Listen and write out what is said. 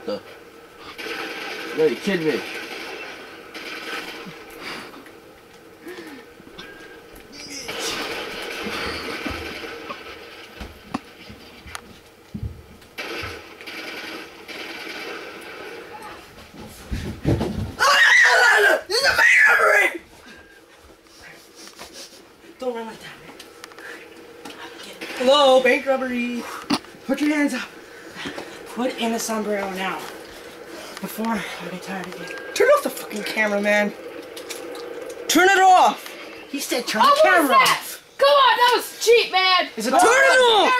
What the? No, you kidding me? Don't run like that, man. Hello, bank robbery. Put your hands up. Put in the sombrero now. Before I get tired of you. Turn off the fucking camera, man. Turn it off. He said turn the camera off. Come on, that was cheap, man. Is it turn it off?